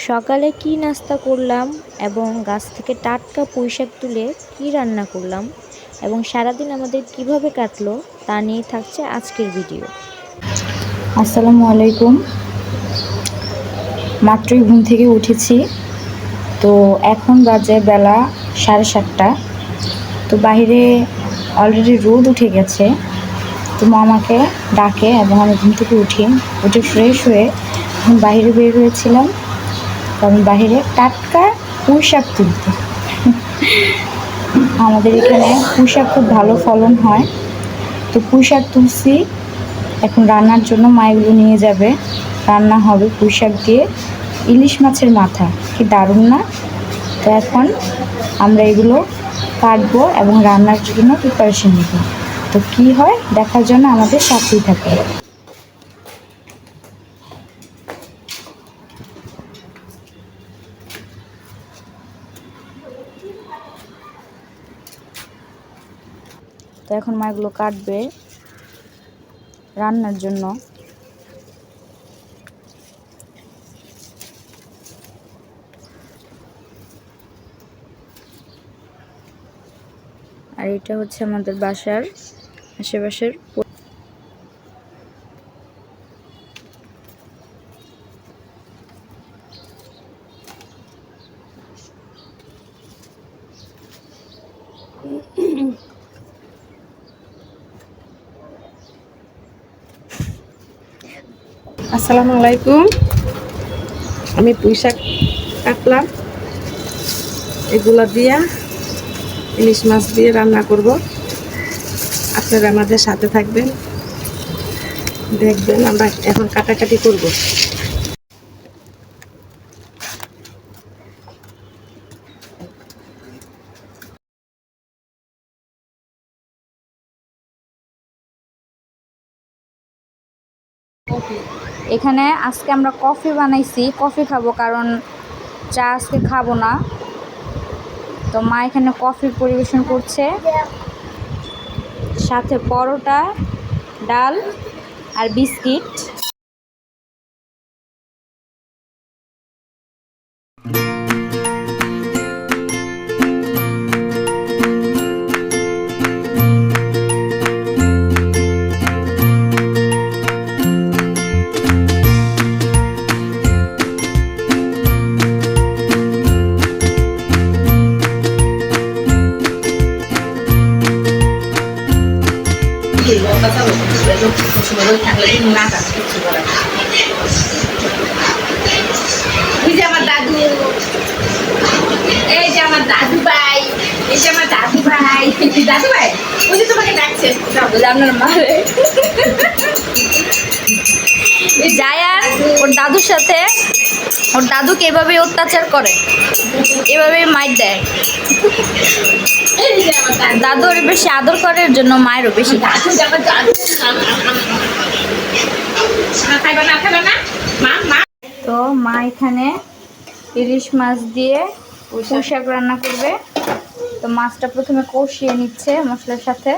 সকালে কি নাস্তা করলাম এবং গাছ থেকে টাটকা পুঁইশাক তুলে কি রান্না করলাম এবং সারাদিন আমাদের কিভাবে কাটলো তা নিয়ে থাকছে আজকের ভিডিও। আসসালামু আলাইকুম। মাত্রই ঘুম থেকে উঠেছি, তো এখন বাজে বেলা 7:30। তো বাইরে অলরেডি রোদ উঠে গেছে। তো মা আমাকে ডাকে এবং আমি ঘুম থেকে উঠে ফ্রেশ হয়ে এখন বাইরে বের হয়েছিলাম, কারণ বাইরে টাটকা পুঁইশাক তুলতে। আমাদের এখানে পুঁইশাক খুব ভালো ফলন হয়, তো পুঁইশাক তুলছি। এখন রান্নার জন্য মা এগুলো নিয়ে যাবে, রান্না হবে পুঁইশাক দিয়ে ইলিশ মাছের মাথা। কি দারুণ না? তো এখন আমরা এগুলো কাটবো এবং রান্নার জন্য প্রিপারেশন নেব। তো কি হয় দেখার জন্য আমাদের সাথেই থাকে। তো এখন মা এগুলো কাটবে রান্নার জন্য। আর এটা হচ্ছে আমাদের বাসার আশেপাশের। আসসালামু আলাইকুম। আমি পুঁইশাক কাটলাম, এগুলা দিয়া ইলিশ মাছ দিয়ে রান্না করব। আপনারা আমাদের সাথে থাকবেন, দেখবেন আমরা এখন কাটাকাটি করব। এখানে আজকে আমরা কফি বানাইছি, কফি খাবো, কারণ চা আজকে খাবো না। তো মা এখানে কফি পরিবেশন করছে, সাথে পরোটা, ডাল আর বিস্কিট। আমার দাদু, এই যে আমার দাদু ভাই, এই যে আমার দাদু ভাই, দাদু ভাই ওই যে তোমাকে ডাকছে আপনার মারে জায়ান ওর দাদুর সাথে, ওর দাদুকে এভাবে অত্যাচার করে, এভাবে মাইর দেয়। দাদু ওর বেশি আদর করে, এর জন্য মায়েরও বেশি। দাদু আমার দাদু খাইবা না, খাইবা না মা মা। তো মা এখানে ইলিশ মাছ দিয়ে পুঁইশাক রান্না করবে। তো মাছটা প্রথমে কষিয়ে নিচ্ছে মশলার সাথে।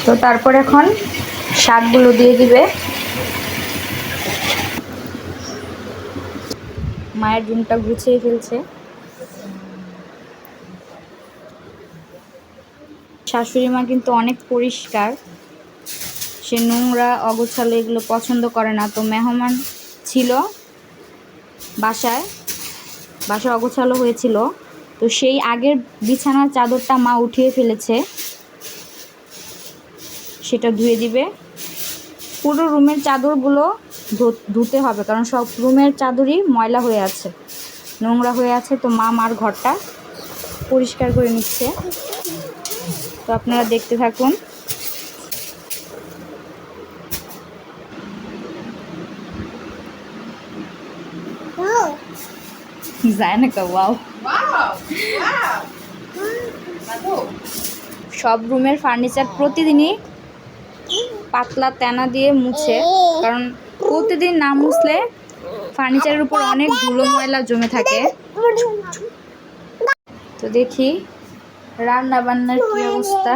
তো তারপর এখন শাকগুলো দিয়ে দিবে। মায়ের রুমটা গুছিয়ে ফেলছে। শাশুড়ি মা কিন্তু অনেক পরিষ্কার, সে নোংরা অগোছালো এগুলো পছন্দ করে না। তো মেহমান ছিল বাসায়, বাসা অগোছালো হয়েছিল, তো সেই আগের বিছানার চাদরটা মা উঠিয়ে ফেলেছে, সেটা ধুয়ে দিবে। পুরো রুমের চাদরগুলো ধুতে হবে, কারণ সব রুমের চাদরই ময়লা হয়ে আছে, নোংরা হয়ে আছে। তো মা মার ঘরটা পরিষ্কার করে নিচ্ছে। তো আপনারা দেখতে থাকুন। যায় না কাও। সব রুমের ফার্নিচার প্রতিদিনই পাতলা তেনা দিয়ে মুছে, কারণ প্রতিদিন না মুছলে ফার্নিচারের উপর অনেক ধুলো ময়লা জমে থাকে। তো দেখি রান্না বান্নার কি অবস্থা।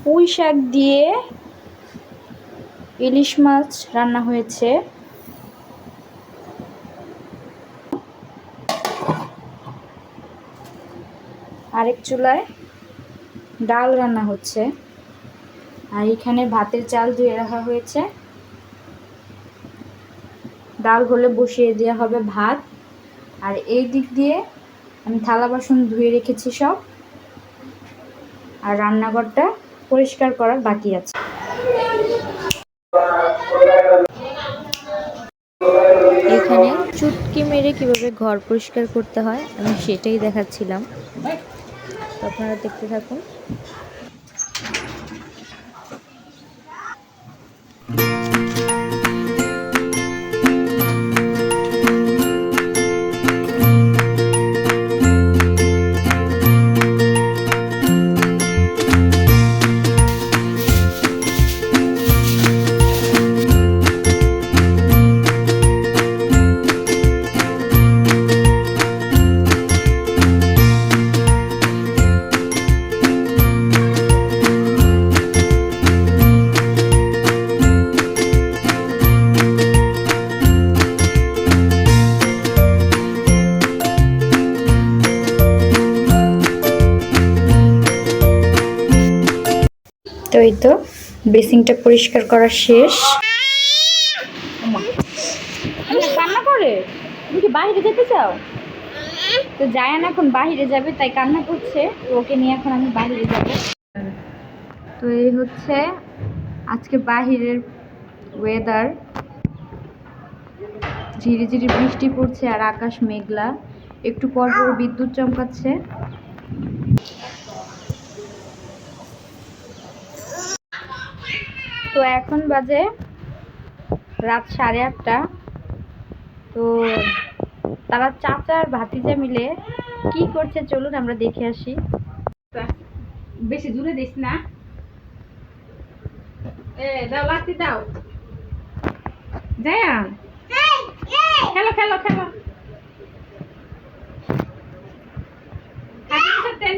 পুঁই শাক দিয়ে ইলিশ মাছ রান্না হয়েছে। আরেক চুলায় ডাল রান্না হচ্ছে, আর এখানে ভাতের চাল ধুয়ে রাখা হয়েছে। ডাল হলে বসিয়ে দেওয়া হবে ভাত। আর এই দিক দিয়ে আমি থালা বাসন ধুয়ে রেখেছি সব, আর রান্নাঘরটা পরিষ্কার করার বাকি আছে। এখানে চুটকি মেরে কিভাবে ঘর পরিষ্কার করতে হয় আমি সেটাই দেখাচ্ছিলাম, তো আপনারা দেখতে থাকুন। তো এই তো বেসিনটা পরিষ্কার করা শেষ। কান্না করে, তুমি কি বাইরে যেতে চাও? তো জায়ান এখন বাইরে যাবে, তাই কান্না করছে। তো ওকে নিয়ে এখন আমি বাইরে যাব। তো এই হচ্ছে আজকে বাহিরের ওয়েদার। ঝিরি ঝিরি বৃষ্টি পড়ছে আর আকাশ মেঘলা, একটু পর পর বিদ্যুৎ চমকাচ্ছে। তো এখন বাজে রাত 8:30। তো তারা চাচা আর ভাতিজা মিলে কি করছে চলুন আমরা দেখে আসি। বেশি দূরে দিস না। দাও লাঠি দাও। জায়ান খেলো খেলো খেলো।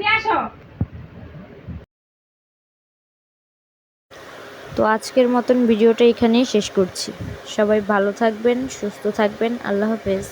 নিয়ে আসো। তো আজকের মতন ভিডিওটা এখানেই শেষ করছি। সবাই ভালো থাকবেন, সুস্থ থাকবেন। আল্লাহ হাফেজ।